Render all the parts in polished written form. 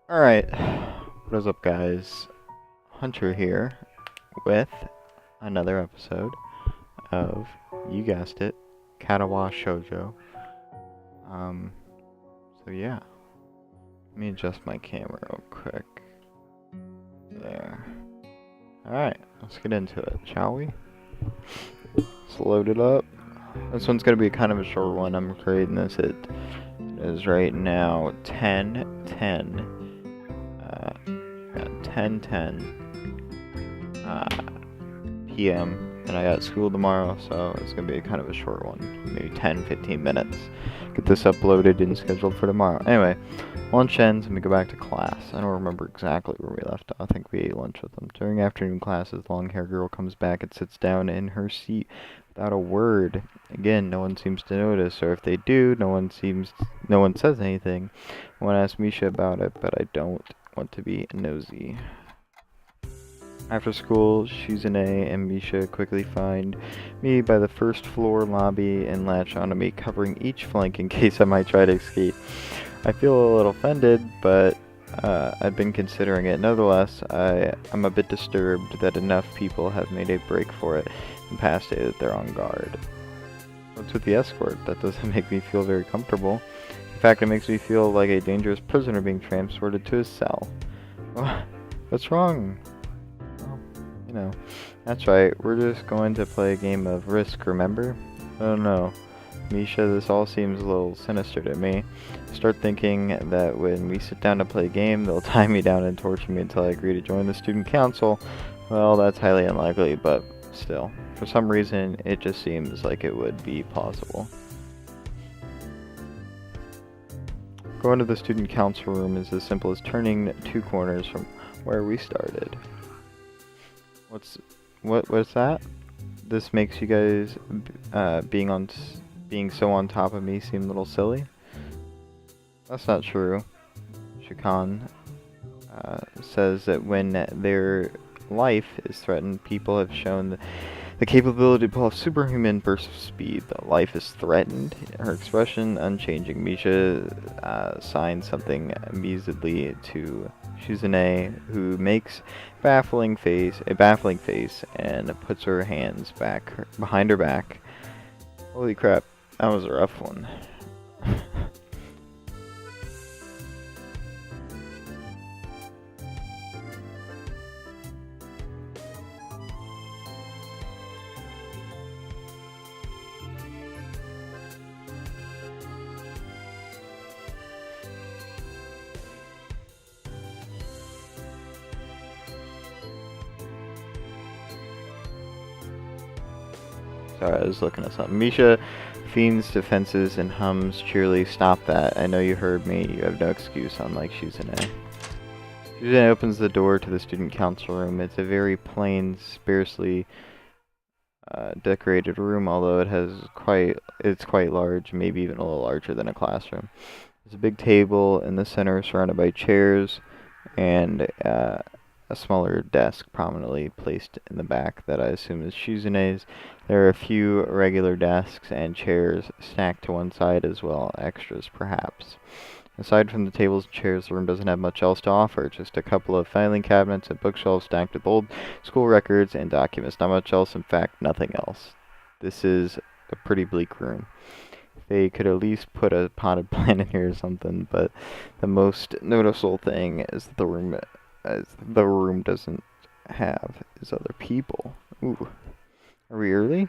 Alright, what is up, guys? Hunter here with another episode of, you guessed it, Katawa Shoujo. Um, so yeah, let me adjust my camera real quick. There. Alright, let's get into it, shall we? Let's load it up. This one's gonna be kind of a short one. I'm creating this. It is right now 10:10. 10:10 p.m. and I got school tomorrow, so it's gonna be kind of a short one, maybe 10-15 minutes. Get this uploaded and scheduled for tomorrow. Anyway, lunch ends and we go back to class. I don't remember exactly where we left off. I think we ate lunch with them. During afternoon classes, the long-haired girl comes back and sits down in her seat without a word. Again, no one seems to notice, or if they do, no one says anything. I want to ask Misha about it, but I don't want to be nosy. After school, Shizune and Misha quickly find me by the first floor lobby and latch onto me, covering each flank in case I might try to escape. I feel a little offended, but I've been considering it. Nevertheless, I'm a bit disturbed that enough people have made a break for it and past day that they're on guard. What's with the escort? That doesn't make me feel very comfortable. In fact, it makes me feel like a dangerous prisoner being transported to his cell. What's wrong? You know, that's right, we're just going to play a game of Risk, remember? Oh no, Misha, this all seems a little sinister to me. I start thinking that when we sit down to play a game, they'll tie me down and torture me until I agree to join the student council. Well, that's highly unlikely, but still. For some reason, it just seems like it would be plausible. Going to the student council room is as simple as turning 2 corners from where we started. What's that? This makes you guys being so on top of me seem a little silly? That's not true. Shikan says that when their life is threatened, people have shown the capability to pull off superhuman bursts of speed. The life is threatened. Her expression unchanging. Misha signs something amusedly to Shizune, who makes a baffling face, and puts her hands back behind her back. Holy crap, that was a rough one. Sorry, I was looking at something. Misha feigns defenses and hums cheerily, "Stop that. I know you heard me. You have no excuse," unlike Shizune. Shizune opens the door to the student council room. It's a very plain, sparsely decorated room, although it's quite large, maybe even a little larger than a classroom. There's a big table in the center surrounded by chairs and a smaller desk prominently placed in the back that I assume is Shizune's. There are a few regular desks and chairs stacked to one side as well, extras perhaps. Aside from the tables and chairs, the room doesn't have much else to offer, just a couple of filing cabinets and bookshelves stacked with old school records and documents. Not much else, in fact, nothing else. This is a pretty bleak room. They could at least put a potted plant in here or something, but the most noticeable thing is that the room doesn't have is other people. Ooh. Are we early?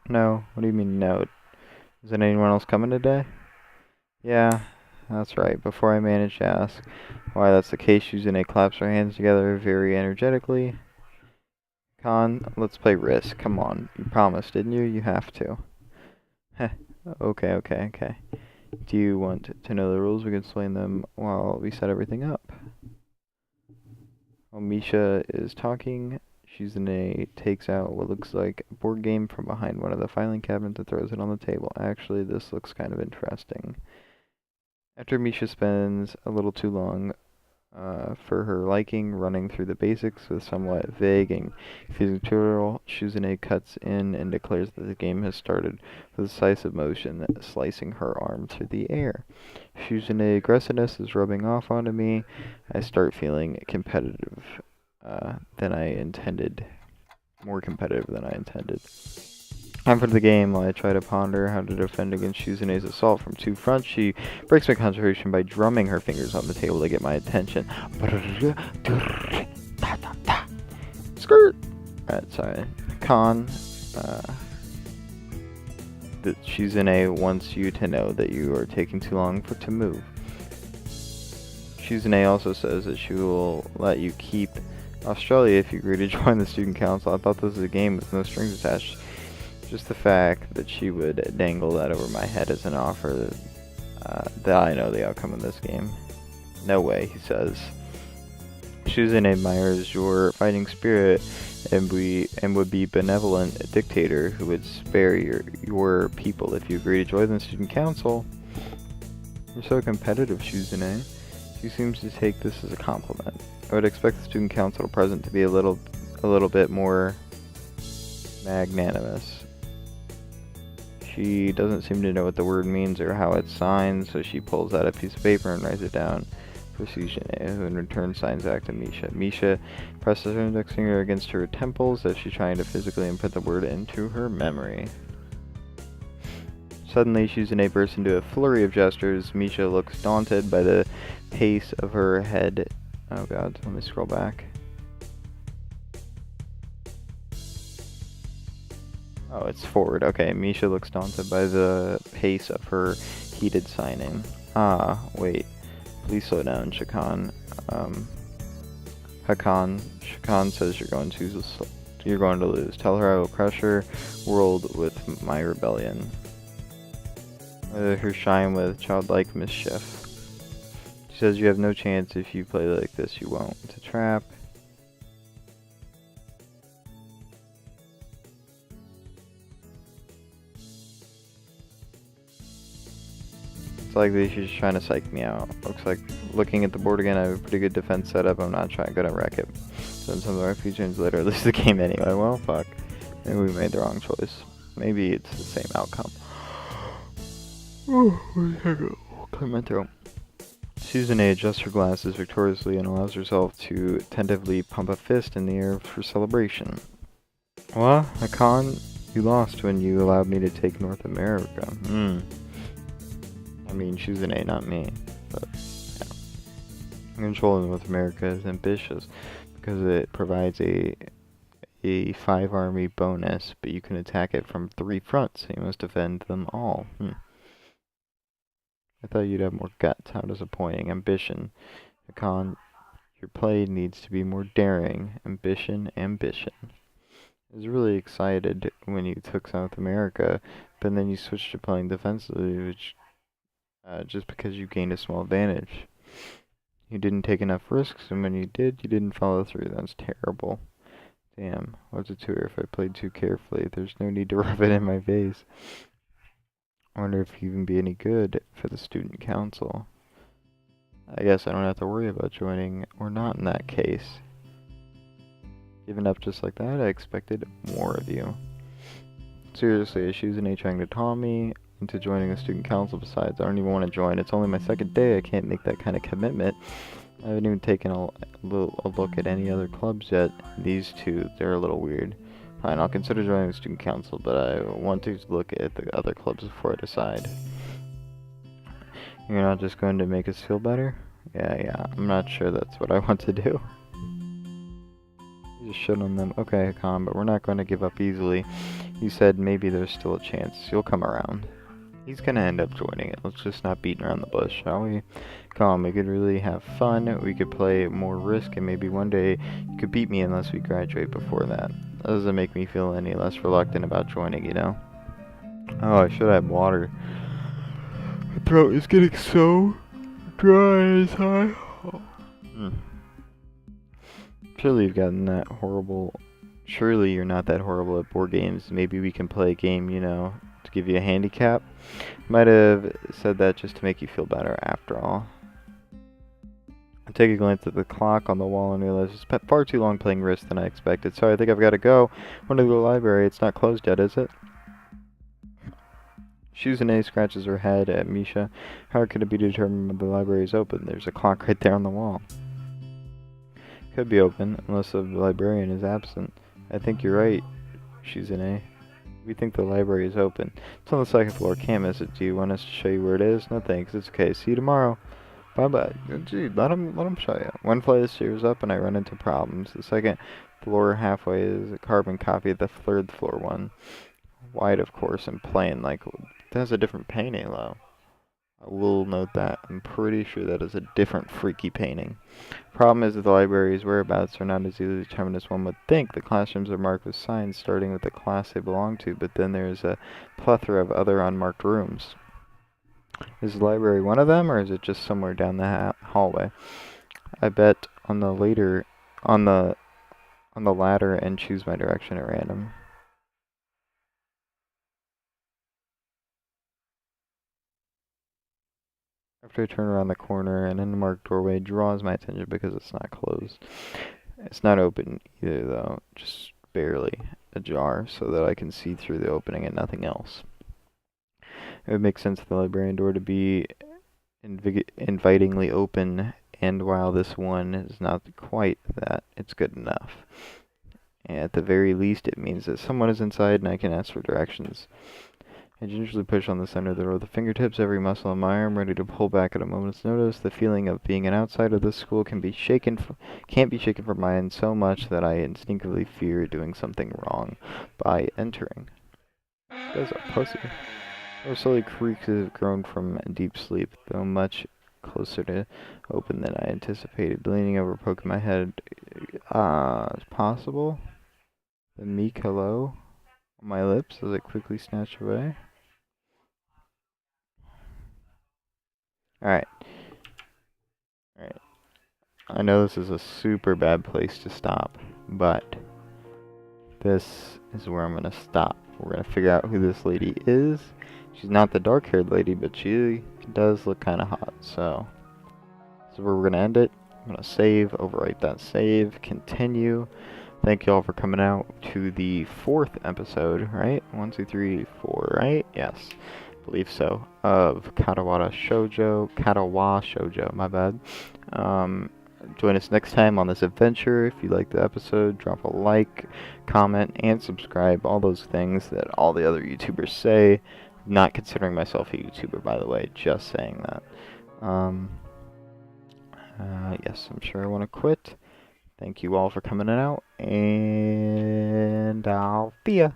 No. What do you mean no? Isn't anyone else coming today? Yeah, that's right. Before I managed to ask why that's the case, Shizune claps her hands together very energetically. Let's play Risk. Come on. You promised, didn't you? You have to. Heh. Okay. Do you want to know the rules? We can explain them while we set everything up. While Misha is talking, Shizune takes out what looks like a board game from behind one of the filing cabinets and throws it on the table. Actually, this looks kind of interesting. After Misha spends a little too long for her liking, running through the basics with somewhat vague and confusing tutorial. Shuzune cuts in and declares that the game has started with a decisive motion, slicing her arm through the air. Shuzune aggressiveness is rubbing off onto me. I start feeling competitive than I intended. More competitive than I intended. Time for the game. While I try to ponder how to defend against Shuzune's assault from two fronts, she breaks my concentration by drumming her fingers on the table to get my attention. Skirt! Alright, sorry. Con, that Shuzune wants you to know that you are taking too long to move. Shuzune also says that she will let you keep Australia if you agree to join the student council. I thought this was a game with no strings attached. Just the fact that she would dangle that over my head as an offer that I know the outcome of this game. No way, he says. Shuzune admires your fighting spirit and would be benevolent dictator who would spare your people if you agree to join the student council. You're so competitive, Shuzune. She seems to take this as a compliment. I would expect the student council present to be a little bit more magnanimous. She doesn't seem to know what the word means or how it's signed, so she pulls out a piece of paper and writes it down for Shuzune, who in return signs back to Misha. Misha presses her index finger against her temples as she's trying to physically input the word into her memory. Suddenly, Shuzune bursts into a flurry of gestures. Misha looks daunted by the pace of her head. Oh god, let me scroll back. Oh, it's forward. Okay, Misha looks daunted by the pace of her heated signing. Ah, wait. Please slow down, Shakan. Shakan says you're going to lose. Tell her I will crush her world with my rebellion. Her shine with childlike mischief. She says you have no chance if you play like this, you won't. It's a trap. It's like she's trying to psych me out. Looks like, looking at the board again, I have a pretty good defense setup. I'm not gonna wreck it. Then some of the RP changes later, lose the game anyway. Well, fuck. Maybe we made the wrong choice. Maybe it's the same outcome. Clear my throat. Shuzune adjusts her glasses victoriously and allows herself to tentatively pump a fist in the air for celebration. What? Hakan, you lost when you allowed me to take North America. I mean, Shuzune, not me. But, yeah. Control of North America is ambitious because it provides a 5-army bonus, but you can attack it from 3 fronts, so you must defend them all. I thought you'd have more guts. How disappointing. Ambition. Hakan, your play needs to be more daring. Ambition. I was really excited when you took South America, but then you switched to playing defensively, which just because you gained a small advantage. You didn't take enough risks, and when you did, you didn't follow through. That's terrible. Damn, what's it to her if I played too carefully? There's no need to rub it in my face. I wonder if you even be any good for the student council. I guess I don't have to worry about joining or not in that case. Giving up just like that, I expected more of you. Seriously, is Shuzune trying to taunt me into joining the student council? Besides, I don't even want to join. It's only my 2nd day. I can't make that kind of commitment. I haven't even taken a look at any other clubs yet. These two, they're a little weird. Fine, I'll consider joining the student council, but I want to look at the other clubs before I decide. You're not just going to make us feel better? Yeah, I'm not sure that's what I want to do. You just shit on them. Okay, Hakan, but we're not going to give up easily. You said maybe there's still a chance. You'll come around. He's gonna end up joining it. Let's just not beat around the bush, shall we? Come on, we could really have fun. We could play more Risk, and maybe one day you could beat me unless we graduate before that. That doesn't make me feel any less reluctant about joining, you know? Oh, I should have water. My throat is getting so dry as I... Surely you've gotten that horrible... Surely you're not that horrible at board games. Maybe we can play a game, you know, to give you a handicap. Might have said that just to make you feel better after all. take a glance at the clock on the wall and realize I spent far too long playing Risk than I expected. Sorry, I think I've got to go. I want to go to the library. It's not closed yet, is it? Shoujo scratches her head at Misha. How could it be determined when the library is open? There's a clock right there on the wall. Could be open, unless the librarian is absent. I think you're right, Shoujo. We think the library is open. It's on the second floor. Can't miss it. Do you want us to show you where it is? No thanks. It's okay. See you tomorrow. Bye-bye. Gee, let him show you. One flight of stairs up and I run into problems. The second floor halfway is a carbon copy of the third floor one. White, of course, and plain. Like, it has a different painting, though. I will note that. I'm pretty sure that is a different freaky painting. Problem is that the library's whereabouts are not as easily determined as one would think. The classrooms are marked with signs starting with the class they belong to, but then there's a plethora of other unmarked rooms. Is the library one of them, or is it just somewhere down the hallway? I bet on the ladder and choose my direction at random. After I turn around the corner, an unmarked doorway draws my attention because it's not closed. It's not open either, though, just barely ajar so that I can see through the opening and nothing else. It would make sense for the librarian door to be invitingly open, and while this one is not quite that, it's good enough. And at the very least, it means that someone is inside and I can ask for directions. I gingerly push on the center of the door with the fingertips, every muscle in my arm ready to pull back at a moment's notice. The feeling of being an outsider of this school can't be shaken from my mind so much that I instinctively fear doing something wrong by entering. This guy's a pussy. Or slowly creaks as if grown from deep sleep, though much closer to open than I anticipated. Leaning over, poking my head. Is possible? The meek hello on my lips as I quickly snatch away. Alright. I know this is a super bad place to stop, but this is where I'm gonna stop. We're gonna figure out who this lady is. She's not the dark-haired lady, but she does look kind of hot, so this is where we're gonna end it. I'm gonna save, overwrite that save, continue. Thank you all for coming out to the 4th episode, right? 1, 2, 3, 4, right? Yes. Believe so, of Katawa Shoujo, my bad. Join us next time on this adventure. If you liked the episode, drop a like, comment, and subscribe. All those things that all the other YouTubers say. Not considering myself a YouTuber, by the way, just saying that. Yes, I'm sure I want to quit. Thank you all for coming out, and I'll see ya.